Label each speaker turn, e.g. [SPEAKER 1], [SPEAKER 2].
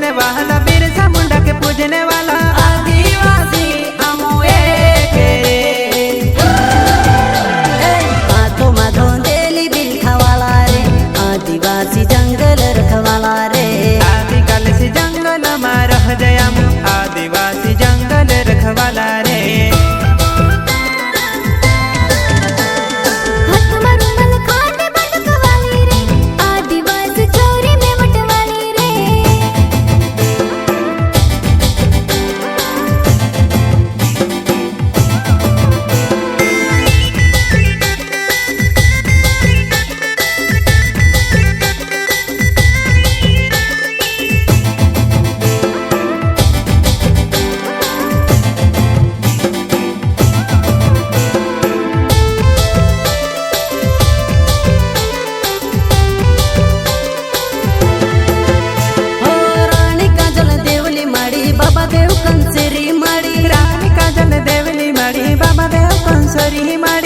[SPEAKER 1] पूजने वाला, बिरसा मुंडा के पूजने वाला
[SPEAKER 2] आदिवासी अमुए के हाथों में धोंदेली बिलखवाला रे, आदिवासी जंगल रखवाला रे।
[SPEAKER 1] आदिकाल से जंगल में रह जया, आदिवासी जंगल रखवाला रे।
[SPEAKER 2] बाबा देव कंसरी माड़ी,
[SPEAKER 1] रानी काजल देवली माड़ी, बाबा देव कंसरी माड़ी।